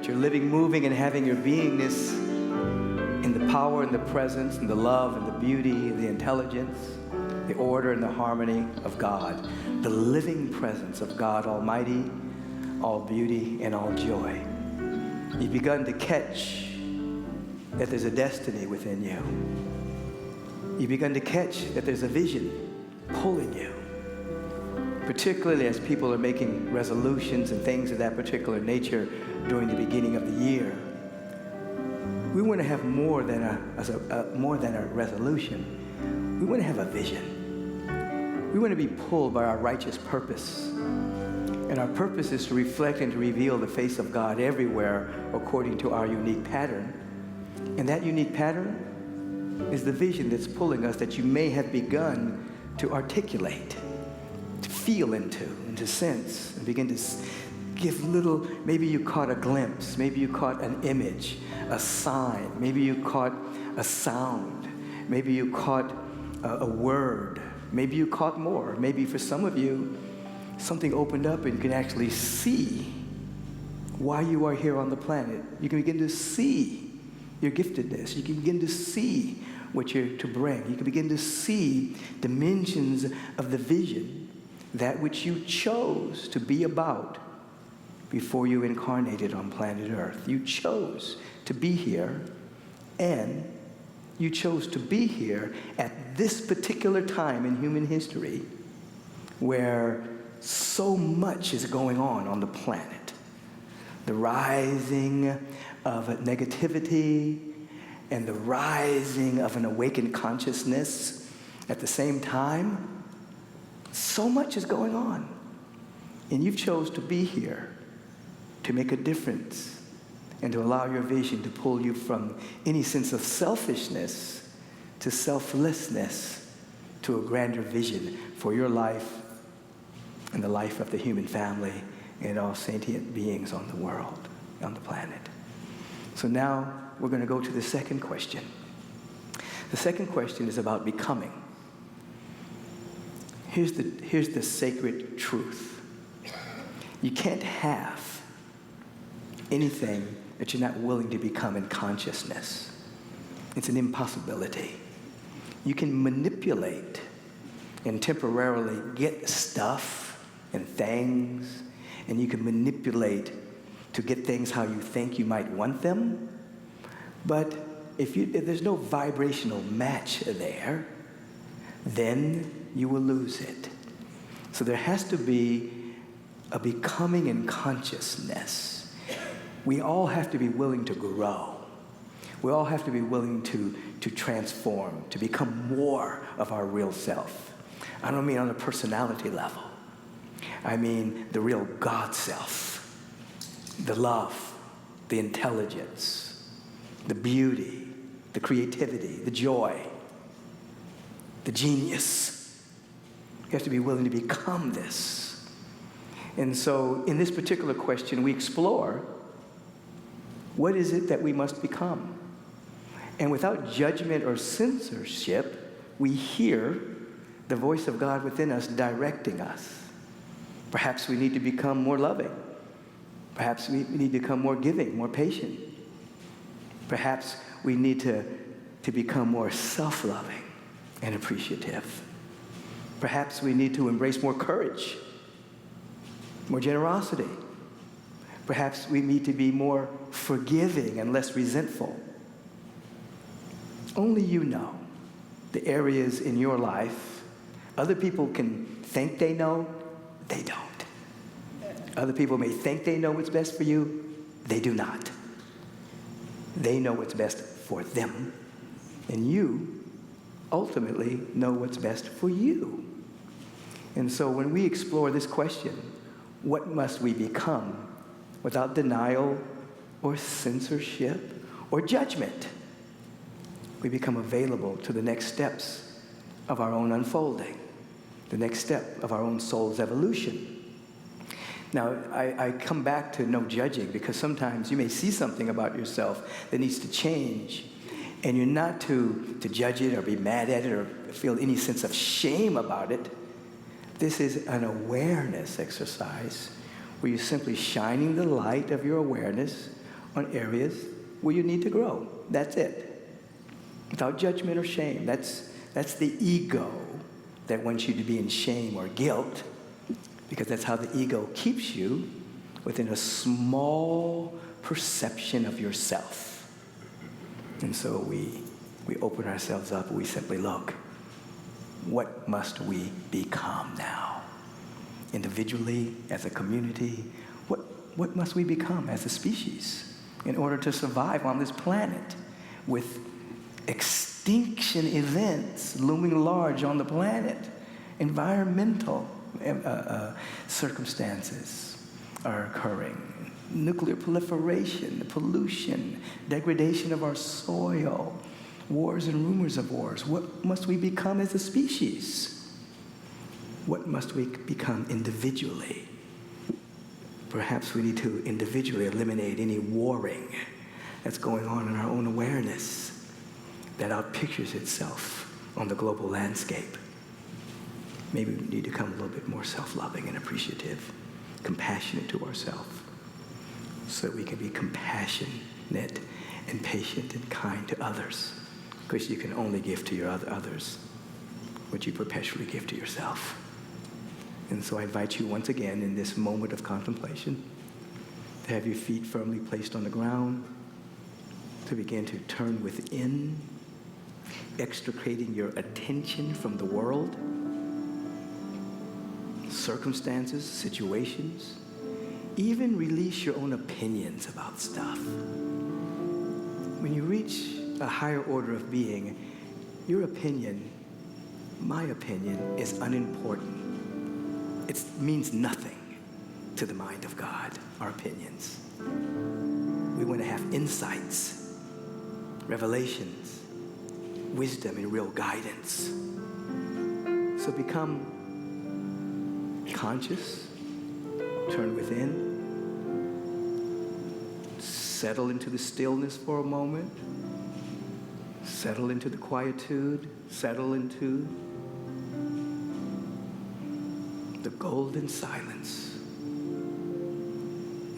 that you're living, moving, and having your beingness in the power and the presence and the love and the beauty and the intelligence, the order and the harmony of God, the living presence of God Almighty, all beauty and all joy. You've begun to catch that there's a destiny within you. You've begun to catch that there's a vision pulling you, particularly as people are making resolutions and things of that particular nature during the beginning of the year. We want to have more than a resolution. We want to have a vision. We want to be pulled by our righteous purpose. And our purpose is to reflect and to reveal the face of God everywhere according to our unique pattern. And that unique pattern is the vision that's pulling us, that you may have begun to articulate, to feel into, and to sense, and begin to give little, maybe you caught a glimpse, maybe you caught an image, a sign, maybe you caught a sound, maybe you caught a word, maybe you caught more. Maybe for some of you, something opened up and you can actually see why you are here on the planet. You can begin to see your giftedness. You can begin to see what you're to bring. You can begin to see dimensions of the vision, that which you chose to be about before you incarnated on planet Earth. You chose to be here, and you chose to be here at this particular time in human history where so much is going on the planet. The rising of negativity and the rising of an awakened consciousness at the same time. So much is going on. And you've chose to be here to make a difference and to allow your vision to pull you from any sense of selfishness to selflessness to a grander vision for your life and the life of the human family and all sentient beings on the world, on the planet. So now we're going to go to the second question. The second question is about becoming. Here's the sacred truth. You can't have anything that you're not willing to become in consciousness. It's an impossibility. You can manipulate and temporarily get stuff and things, and you can manipulate to get things how you think you might want them. But if there's no vibrational match there, then you will lose it. So there has to be a becoming in consciousness. We all have to be willing to grow. We all have to be willing to transform, to become more of our real self. I don't mean on a personality level. I mean the real God self, the love, the intelligence, the beauty, the creativity, the joy, the genius. You have to be willing to become this. And so in this particular question, we explore, what is it that we must become? And without judgment or censorship, we hear the voice of God within us directing us. Perhaps we need to become more loving. Perhaps we need to become more giving, more patient. Perhaps we need to become more self-loving and appreciative. Perhaps we need to embrace more courage, more generosity. Perhaps we need to be more forgiving and less resentful. Only you know the areas in your life. Other people can think they know, they don't. Other people may think they know what's best for you, they do not. They know what's best for them, and you ultimately know what's best for you. And so when we explore this question, what must we become, without denial or censorship or judgment, we become available to the next steps of our own unfolding, the next step of our own soul's evolution. Now, I come back to no judging, because sometimes you may see something about yourself that needs to change, and you're not to judge it or be mad at it or feel any sense of shame about it. This is an awareness exercise where you're simply shining the light of your awareness on areas where you need to grow. That's it. Without judgment or shame. That's the ego that wants you to be in shame or guilt, because that's how the ego keeps you within a small perception of yourself. And so we open ourselves up and we simply look. What must we become now? Individually, as a community, what must we become as a species in order to survive on this planet with extinction events looming large on the planet? Environmental circumstances are occurring. Nuclear proliferation, pollution, degradation of our soil, wars and rumors of wars. What must we become as a species? What must we become individually? Perhaps we need to individually eliminate any warring that's going on in our own awareness that outpictures itself on the global landscape. Maybe we need to become a little bit more self-loving and appreciative, compassionate to ourselves, so that we can be compassionate and patient and kind to others. Because you can only give to your others what you perpetually give to yourself. And so I invite you once again in this moment of contemplation to have your feet firmly placed on the ground, to begin to turn within, extricating your attention from the world, circumstances, situations, even release your own opinions about stuff. When you reach a higher order of being, your opinion, my opinion, is unimportant. It means nothing to the mind of God, our opinions. We want to have insights, revelations, wisdom, and real guidance. So become conscious, turn within, settle into the stillness for a moment, settle into the quietude, settle into the golden silence.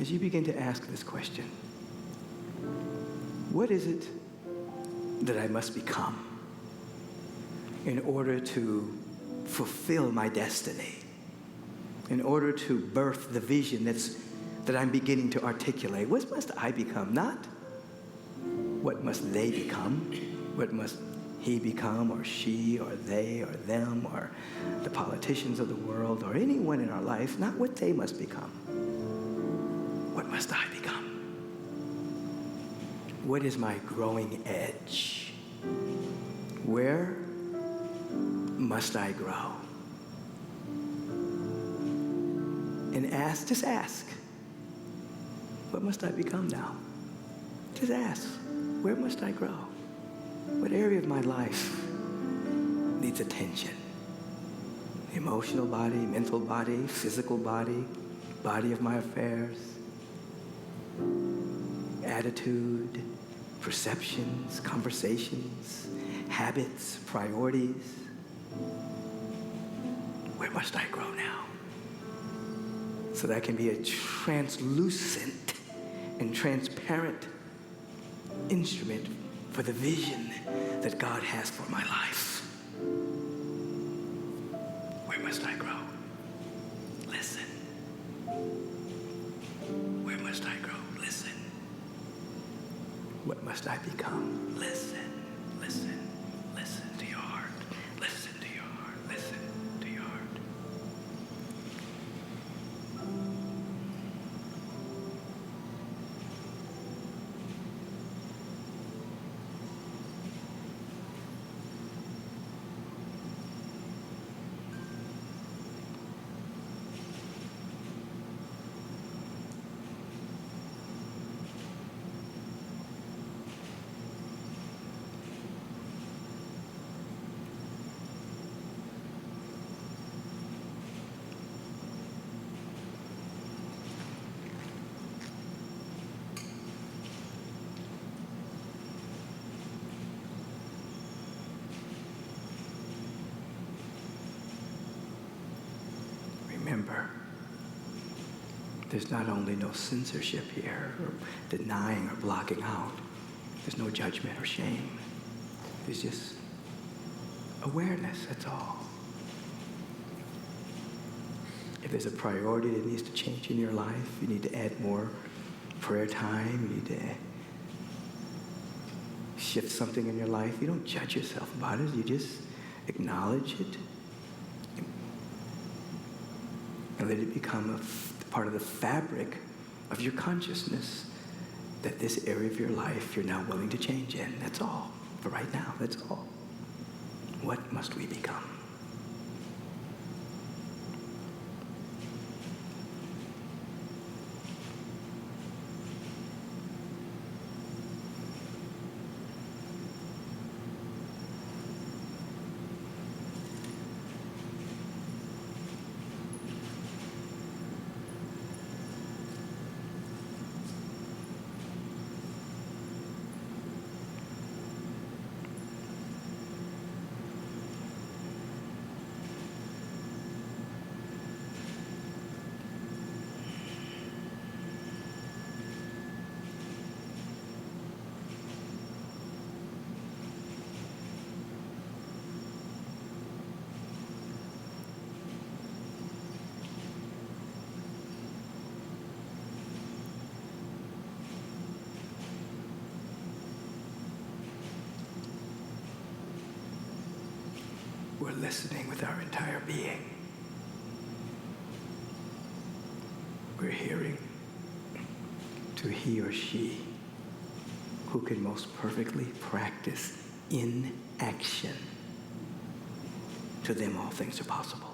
As you begin to ask this question, what is it that I must become in order to fulfill my destiny, in order to birth the vision that I'm beginning to articulate? What must I become? Not what must they become, what must he become, or she, or they, or them, or the politicians of the world, or anyone in our life, not what they must become. What must I become? What is my growing edge? Where must I grow? And just ask, what must I become now? Just ask, where must I grow? What area of my life needs attention? Emotional body, mental body, physical body, body of my affairs, attitude, perceptions, conversations, habits, priorities. Where must I grow now? So that I can be a translucent and transparent instrument for the vision that God has for my life. Where must I grow? Listen. Where must I grow? Listen. What must I become? Listen. Listen. Listen to your heart. Listen to your heart. Listen to your heart. There's not only no censorship here, or denying or blocking out. There's no judgment or shame. There's just awareness, that's all. If there's a priority that needs to change in your life, you need to add more prayer time, you need to shift something in your life, you don't judge yourself about it, you just acknowledge it and let it become a part of the fabric of your consciousness that this area of your life you're now willing to change in. That's all. For right now, that's all. What must we become? We're listening with our entire being. We're hearing to he or she who can most perfectly practice in action. To them all things are possible.